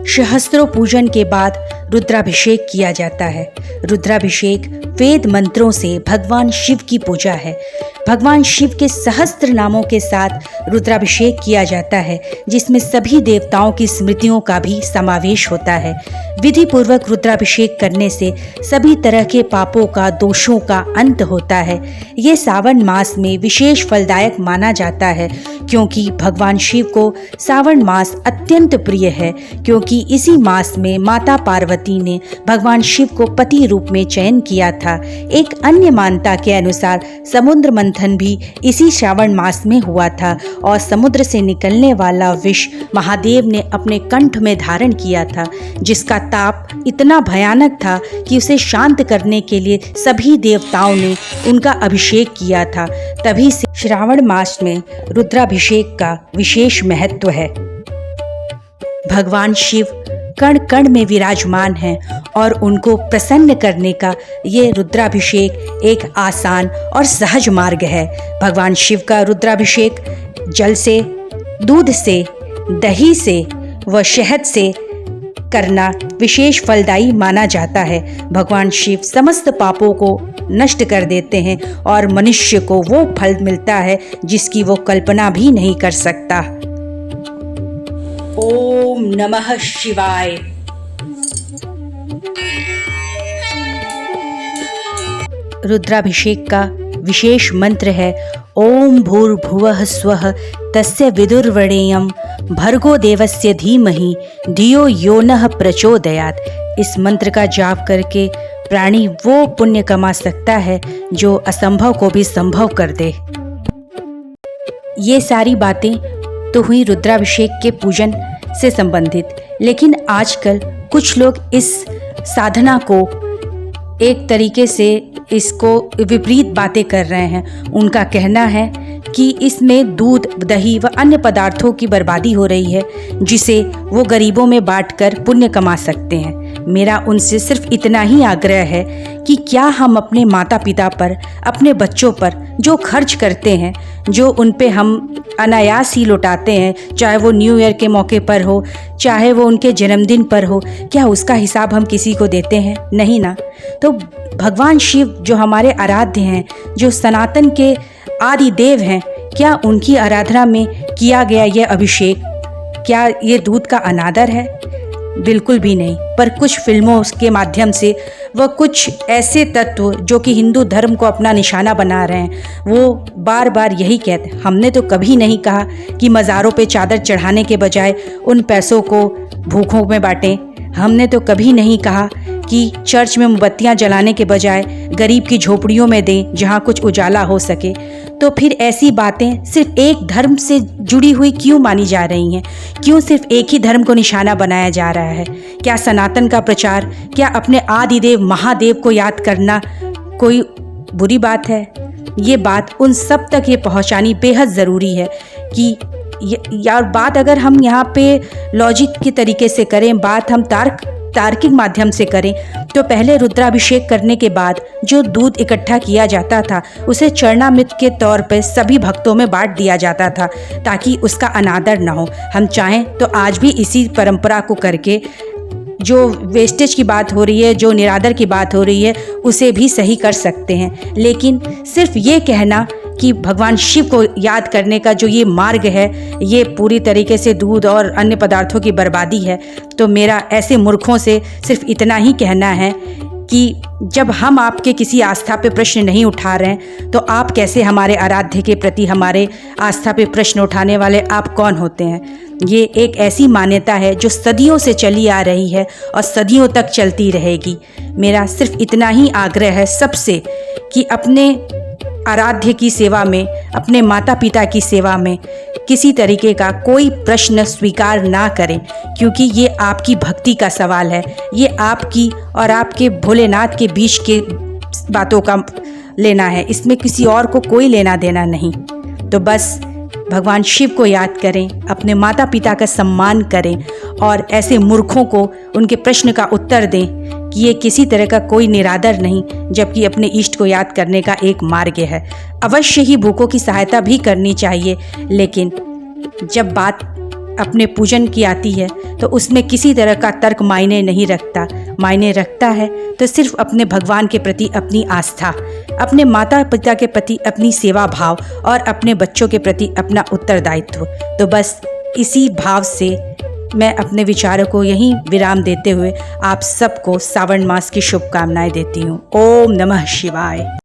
सहस्त्रों पूजन के बाद रुद्राभिषेक किया जाता है। रुद्राभिषेक वेद मंत्रों से भगवान शिव की पूजा है। भगवान शिव के सहस्त्र नामों के साथ रुद्राभिषेक किया जाता है, जिसमें सभी देवताओं की स्मृतियों का भी समावेश होता है। विधि पूर्वक रुद्राभिषेक करने से सभी तरह के पापों का, दोषों का अंत होता है। ये सावन मास में विशेष फलदायक माना जाता है, क्योंकि भगवान शिव को सावन मास अत्यंत प्रिय है, क्योंकि इसी मास में माता पार्वती ने भगवान शिव को पति रूप में चयन किया था। एक अन्य मान्यता के अनुसार समुद्र मंथन भी इसी श्रावण मास में हुआ था और समुद्र से निकलने वाला विष महादेव ने अपने कंठ में धारण किया था, जिसका ताप इतना भयानक था कि उसे शांत करने के लिए सभी देवताओं ने उनका अभिषेक किया था। तभी से श्रावण मास में रुद्राभिषेक का विशेष महत्व है। भगवान शिव कण कण में विराजमान हैं और उनको प्रसन्न करने का ये रुद्राभिषेक एक आसान और सहज मार्ग है। भगवान शिव का रुद्राभिषेक जल से, दूध से, दही से व शहद से करना विशेष फलदायी माना जाता है। भगवान शिव समस्त पापों को नष्ट कर देते हैं और मनुष्य को वो फल मिलता है जिसकी वो कल्पना भी नहीं कर सकता। ओम नमः शिवाय। रुद्राभिषेक का विशेष मंत्र है ओम भूर्भुवः स्वः तस्य विदुर्वरेण्यं भर्गो देवस्य धीमहि धियो यो नः प्रचोदयात्। इस मंत्र का जाप करके प्राणी वो पुण्य कमा सकता है जो असंभव को भी संभव कर दे। ये सारी बातें तो हुई रुद्राभिषेक के पूजन से संबंधित, लेकिन आजकल कुछ लोग इस साधना को एक तरीके से इसको विपरीत बातें कर रहे हैं। उनका कहना है कि इसमें दूध, दही व अन्य पदार्थों की बर्बादी हो रही है, जिसे वो गरीबों में बांटकर पुण्य कमा सकते हैं। मेरा उनसे सिर्फ इतना ही आग्रह है कि क्या हम अपने माता पिता पर, अपने बच्चों पर जो खर्च करते हैं, जो उन पे हम अनायास ही लौटाते हैं, चाहे वो न्यू ईयर के मौके पर हो, चाहे वो उनके जन्मदिन पर हो, क्या उसका हिसाब हम किसी को देते हैं? नहीं ना। तो भगवान शिव जो हमारे आराध्य हैं, जो सनातन के आदि देव हैं, क्या उनकी आराधना में किया गया यह अभिषेक, क्या ये दूध का अनादर है? बिल्कुल भी नहीं। पर कुछ फिल्मों के माध्यम से वह कुछ ऐसे तत्व जो कि हिंदू धर्म को अपना निशाना बना रहे हैं, वो बार बार यही कहते हैं, हमने तो कभी नहीं कहा कि मज़ारों पे चादर चढ़ाने के बजाय उन पैसों को भूखों में बांटें। हमने तो कभी नहीं कहा कि चर्च में मोमबत्तियां जलाने के बजाय गरीब की झोपड़ियों में दें, जहां कुछ उजाला हो सके। तो फिर ऐसी बातें सिर्फ एक धर्म से जुड़ी हुई क्यों मानी जा रही हैं? क्यों सिर्फ एक ही धर्म को निशाना बनाया जा रहा है? क्या सनातन का प्रचार, क्या अपने आदिदेव महादेव को याद करना कोई बुरी बात है? ये बात उन सब तक ये पहुंचानी बेहद ज़रूरी है कि यार बात अगर हम यहाँ पे लॉजिक के तरीके से करें, बात हम तार्किक माध्यम से करें, तो पहले रुद्राभिषेक करने के बाद जो दूध इकट्ठा किया जाता था उसे चरणामृत के तौर पर सभी भक्तों में बांट दिया जाता था, ताकि उसका अनादर न हो। हम चाहें तो आज भी इसी परंपरा को करके जो वेस्टेज की बात हो रही है, जो निरादर की बात हो रही है, उसे भी सही कर सकते हैं। लेकिन सिर्फ ये कहना कि भगवान शिव को याद करने का जो ये मार्ग है, ये पूरी तरीके से दूध और अन्य पदार्थों की बर्बादी है। तो मेरा ऐसे मूर्खों से सिर्फ इतना ही कहना है कि जब हम आपके किसी आस्था पे प्रश्न नहीं उठा रहे हैं, तो आप कैसे हमारे आराध्य के प्रति हमारे आस्था पे प्रश्न उठाने वाले आप कौन होते हैं? ये एक ऐसी मान्यता है जो सदियों से चली आ रही है और सदियों तक चलती रहेगी। मेरा सिर्फ इतना ही आग्रह है सबसे कि अपने आराध्य की सेवा में, अपने माता पिता की सेवा में किसी तरीके का कोई प्रश्न स्वीकार ना करें, क्योंकि ये आपकी भक्ति का सवाल है। ये आपकी और आपके भोलेनाथ के बीच के बातों का लेना है, इसमें किसी और को कोई लेना देना नहीं। तो बस भगवान शिव को याद करें, अपने माता पिता का सम्मान करें और ऐसे मूर्खों को उनके प्रश्न का उत्तर दें कि ये किसी तरह का कोई निरादर नहीं, जबकि अपने इष्ट को याद करने का एक मार्ग है। अवश्य ही भूखों की सहायता भी करनी चाहिए, लेकिन जब बात अपने पूजन की आती है तो उसमें किसी तरह का तर्क मायने नहीं रखता। मायने रखता है तो सिर्फ अपने भगवान के प्रति अपनी आस्था, अपने माता पिता के प्रति अपनी सेवा भाव और अपने बच्चों के प्रति अपना उत्तरदायित्व। तो बस इसी भाव से मैं अपने विचारों को यहीं विराम देते हुए आप सबको श्रावण मास की शुभकामनाएं देती हूँ। ओम नमः शिवाय।